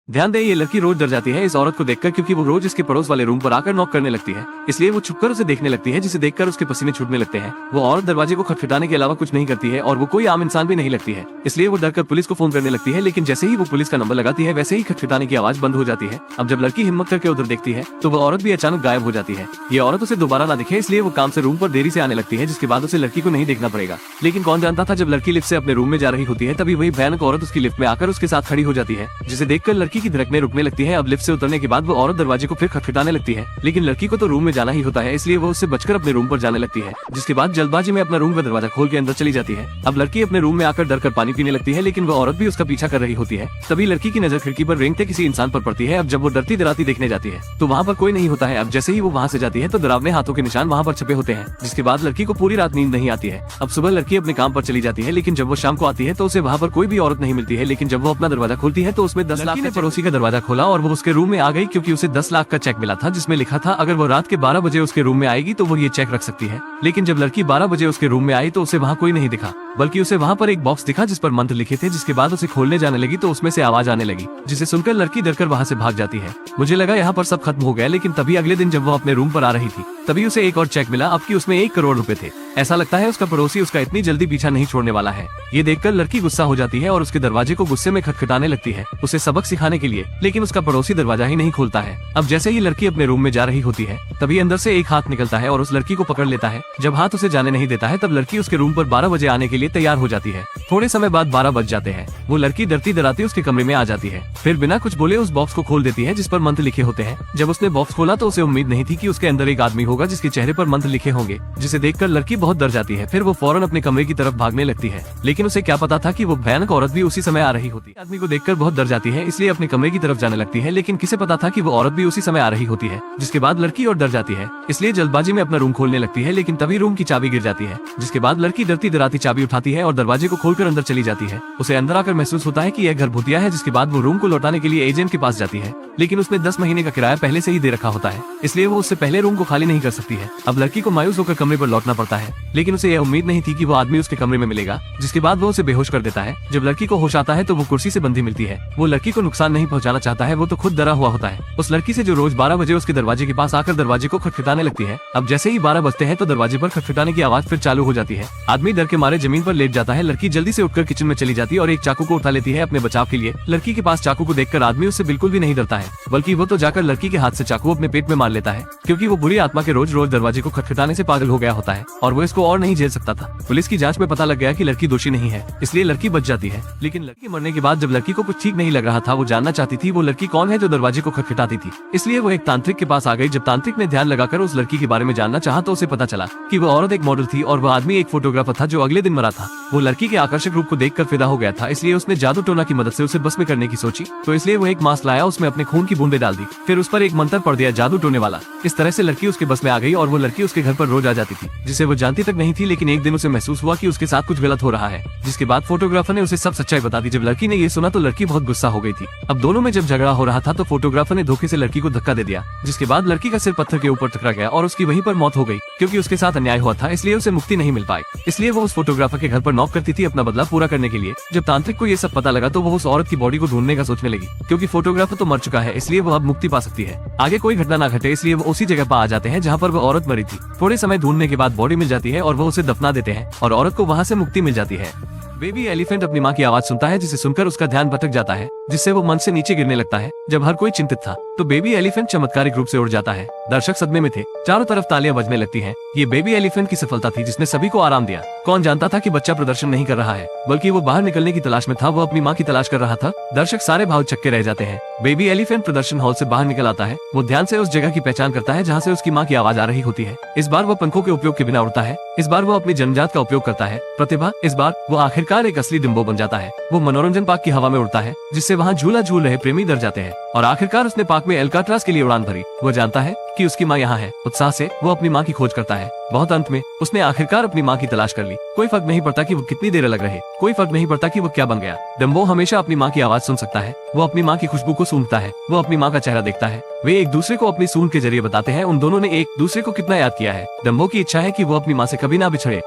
ध्यान दें, ये लड़की रोज डर जाती है इस औरत को देखकर, क्योंकि वो रोज इसके पड़ोस वाले रूम पर आकर नॉक करने लगती है। इसलिए वो छुपकर उसे देखने लगती है, जिसे देखकर उसके पसीने छूटने लगते हैं। वो औरत दरवाजे को खटखटाने के अलावा कुछ नहीं करती है और वो कोई आम इंसान भी नहीं लगती है। इसलिए वो डरकर पुलिस को फोन करने लगती है, लेकिन जैसे ही वो पुलिस का नंबर लगाती है वैसे ही खटखटाने की आवाज बंद हो जाती है। अब जब लड़की हिम्मत करके उधर देखती है तो वो औरत भी अचानक गायब हो जाती है। ये औरत उसे दोबारा ना दिखे, इसलिए वो काम से रूम पर देरी से आने लगती है, जिसके बाद उसे लड़की को नहीं देखना पड़ेगा। लेकिन कौन जानता था, जब लड़की लिफ्ट से अपने रूम में जा रही होती है तभी वही भयानक औरत उसकी लिफ्ट में आकर उसके साथ खड़ी हो जाती है, जिसे देखकर लड़की की धड़कनें रुकने लगती है। अब लिफ्ट से उतरने के बाद वो औरत दरवाजे को फिर खटखटाने लगती है, लेकिन लड़की को तो रूम में जाना ही होता है, इसलिए वो उससे बचकर अपने रूम पर जाने लगती है, जिसके बाद जल्दबाजी में अपना रूम का दरवाजा खोल के अंदर चली जाती है। अब लड़की अपने रूम में आकर डरकर पानी पीने लगती है, लेकिन वो औरत भी उसका पीछा कर रही होती है। तभी लड़की की नजर खिड़की पर रेंगते किसी इंसान पर पड़ती है। अब जब वो डरती डराती देखने जाती है तो वहाँ पर कोई नहीं होता है। अब जैसे ही वो वहाँ से जाती है तो डरावने हाथों के निशान वहाँ पर छपे होते हैं, जिसके बाद लड़की को पूरी रात नींद नहीं आती है। अब सुबह लड़की अपने काम पर चली जाती है, लेकिन जब वो शाम को आती है तो उसे वहाँ पर कोई भी औरत नहीं मिलती है। लेकिन जब वो अपना दरवाजा खोलती है तो उसमें 10 लाख ने पड़ोसी का दरवाजा खोला और वो उसके रूम में आ गई, क्योंकि उसे 10 लाख का चेक मिला था, जिसमें लिखा था अगर वो रात के 12 बजे उसके रूम में आएगी तो वो ये चेक रख सकती है। लेकिन जब लड़की 12 बजे उसके रूम में आई तो उसे वहाँ कोई नहीं दिखा, बल्कि उसे वहाँ पर एक बॉक्स दिखा जिस पर मंत्र लिखे थे। जिसके बाद उसे खोलने जाने लगी तो उसमें से आवाज आने लगी, जिसे सुनकर लड़की डरकर वहाँ से भाग जाती है। मुझे लगा यहाँ पर सब खत्म हो गया, लेकिन तभी अगले दिन जब वो अपने रूम पर आ रही थी तभी उसे एक और चेक मिला, अब की उसमें 1 करोड़ रुपए थे। ऐसा लगता है उसका पड़ोसी उसका इतनी जल्दी पीछा नहीं छोड़ने वाला है। ये देखकर लड़की गुस्सा हो जाती है और उसके दरवाजे को गुस्से में खटखटाने लगती है, उसे सबक सिखाने के लिए, लेकिन उसका पड़ोसी दरवाजा ही नहीं खोलता है। अब जैसे ही लड़की अपने रूम में जा रही होती है तभी अंदर से एक हाथ निकलता है और उस लड़की को पकड़ लेता है। जब हाथ उसे जाने नहीं देता है तब लड़की उसके रूम पर 12 बजे आने के लिए तैयार हो जाती है। थोड़े समय बाद 12 बज जाते हैं। वो लड़की डरती डराती उसके कमरे में आ जाती है, फिर बिना कुछ बोले उस बॉक्स को खोल देती है जिस पर मंत्र लिखे होते हैं। जब उसने बॉक्स खोला तो उसे उम्मीद नहीं थी कि उसके अंदर एक आदमी होगा जिसके चेहरे पर मंत्र लिखे होंगे, जिसे देखकर लड़की बहुत डर जाती है। फिर वो फौरन अपने कमरे की तरफ भागने लगती है, लेकिन उसे क्या पता था कि वो भयानक औरत भी उसी समय आ रही होती है। आदमी को देखकर बहुत डर जाती है, इसलिए अपने कमरे की तरफ जाने लगती है, लेकिन किसे पता था कि वो औरत भी उसी समय आ रही होती है। जिसके बाद लड़की और डर जाती है, इसलिए जल्दबाजी में अपना रूम खोलने लगती है, लेकिन तभी रूम की चाबी गिर जाती है। जिसके बाद लड़की डरती डराती चाबी उठाती है और दरवाजे को खोलकर अंदर चली जाती है। उसे अंदर आकर महसूस होता है कि यह घर भूतिया है। जिसके बाद वो रूम को लौटाने के लिए एजेंट के पास जाती है, लेकिन उसने 10 महीने का किराया पहले से ही दे रखा होता है, इसलिए वो उससे पहले रूम को खाली नहीं कर सकती है। अब लड़की को मायूस होकर कमरे पर लौटना पड़ता है, लेकिन उसे यह उम्मीद नहीं थी कि वो आदमी उसके कमरे में मिलेगा। जिसके बाद वो उसे बेहोश कर देता है। जब लड़की को होश आता है तो वो कुर्सी से बंधी मिलती है। वो लड़की को नुकसान नहीं पहुंचाना चाहता है, वो तो खुद डरा हुआ होता है उस लड़की से जो रोज 12 बजे उसके दरवाजे के पास आकर दरवाजे को खटखटाने लगती है। अब जैसे ही 12 बजते हैं तो दरवाजे पर खटखटाने की आवाज फिर चालू हो जाती है। आदमी डर के मारे जमीन पर लेट जाता है। लड़की जल्दी से उठकर किचन में चली जाती है और एक चाकू को उठा लेती है अपने बचाव के लिए। लड़की के पास चाकू को देखकर आदमी उससे बिल्कुल भी नहीं डरता है, बल्कि वो तो जाकर लड़की के हाथ से चाकू अपने पेट में मार लेता है, क्योंकि वो बुरी आत्मा के रोज रोज दरवाजे को खटखटाने से पागल हो गया होता है और वो इसको और नहीं झेल सकता था। पुलिस की जांच में पता लग गया कि लड़की दोषी नहीं है, इसलिए लड़की बच जाती है। लेकिन लड़की के मरने के बाद जब लड़की को कुछ ठीक नहीं लग रहा था, वो जानना चाहती थी वो लड़की कौन है जो दरवाजे को खटखटाती थी। इसलिए वो एक तांत्रिक के पास आ गई। जब तांत्रिक ने ध्यान लगाकर उस लड़की के बारे में जानना चाहा तो उसे पता चला कि वो औरत एक मॉडल थी और वो आदमी एक फोटोग्राफर था जो अगले दिन मरा था। वो लड़की के आकर्षक रूप को देखकर फिदा हो गया था, इसलिए उसने जादू टोना की मदद से उसे बस में करने की सोची। तो इसलिए वो एक मास्क लाया, उसमें अपने खून की बूंदें डाल दी, फिर उस पर एक मंत्र पढ़ दिया जादू टोने वाला। इस तरह से लड़की उसके बस में आ गई और वो लड़की उसके घर पर रोज आ जाती थी, जिसे वो जानती तक नहीं थी। लेकिन एक दिन उसे महसूस हुआ कि उसके साथ कुछ गलत हो रहा है, जिसके बाद फोटोग्राफर ने उसे सब सच्चाई बता दी। जब लड़की ने ये सुना तो लड़की बहुत गुस्सा हो गई थी। अब दोनों में जब झगड़ा हो रहा था तो फोटोग्राफर ने धोखे से लड़की को धक्का दे दिया, जिसके बाद लड़की का सिर पत्थर के ऊपर टकरा गया और उसकी वहीं पर मौत हो गई। क्योंकि उसके साथ अन्याय हुआ था, इसलिए उसे मुक्ति नहीं मिल पाई। इसलिए वो उस फोटोग्राफर के घर पर नॉक करती थी अपना बदला पूरा करने के लिए। जब तांत्रिक को ये सब पता लगा तो वो उस औरत की बॉडी को ढूंढने का सोचने लगी, क्योंकि फोटोग्राफर तो मर चुका है, इसलिए वो अब मुक्ति पा सकती है। आगे कोई घटना ना घटे, इसलिए वो उसी जगह पर आ जाते हैं जहाँ पर वो औरत मरी थी। थोड़े समय ढूंढने के बाद बॉडी मिल जाती है और वो उसे दफना देते हैं और औरत को वहाँ से मुक्ति मिल जाती है। बेबी एलिफेंट अपनी माँ की आवाज सुनता है, जिसे सुनकर उसका ध्यान भटक जाता है, जिससे वो मन से नीचे गिरने लगता है। जब हर कोई चिंतित था तो बेबी एलिफेंट चमत्कारिक रूप से उड़ जाता है। दर्शक सदमे में थे, चारों तरफ तालियां बजने लगती हैं। ये बेबी एलिफेंट की सफलता थी जिसने सभी को आराम दिया। कौन जानता था कि बच्चा प्रदर्शन नहीं कर रहा है, बल्कि वो बाहर निकलने की तलाश में था, वो अपनी माँ की तलाश कर रहा था। दर्शक सारे भाव चक्के रह जाते हैं। बेबी एलिफेंट प्रदर्शन हॉल से बाहर निकल आता है। वो ध्यान से उस जगह की पहचान करता है जहाँ से उसकी माँ की आवाज आ रही होती है। इस बार वो पंखों के उपयोग के बिना उड़ता है। इस बार वो अपनी जन्मजात का उपयोग करता है, प्रतिभा। इस बार वो आखिरकार एक असली डिम्बो बन जाता है। वो मनोरंजन पार्क की हवा में उड़ता है, जिससे वहाँ झूला झूल रहे प्रेमी डर जाते हैं और आखिरकार उसने पार्क में एल्काट्राज के लिए उड़ान भरी। वो जानता है कि उसकी माँ यहाँ है। उत्साह से वो अपनी माँ की खोज करता है। बहुत अंत में उसने आखिरकार अपनी माँ की तलाश कर ली। कोई फर्क नहीं पड़ता कि वो कितनी देर अलग रहे, कोई फर्क नहीं पड़ता कि वो क्या बन गया। डम्बो हमेशा अपनी माँ की आवाज सुन सकता है। वो अपनी माँ की खुशबू को सूंघता है, वो अपनी माँ का चेहरा देखता है। वे एक दूसरे को अपनी सूंघ के जरिए बताते हैं उन दोनों ने एक दूसरे को कितना याद किया है। डम्बो की इच्छा है कि वो अपनी माँ से कभी ना बिछड़े।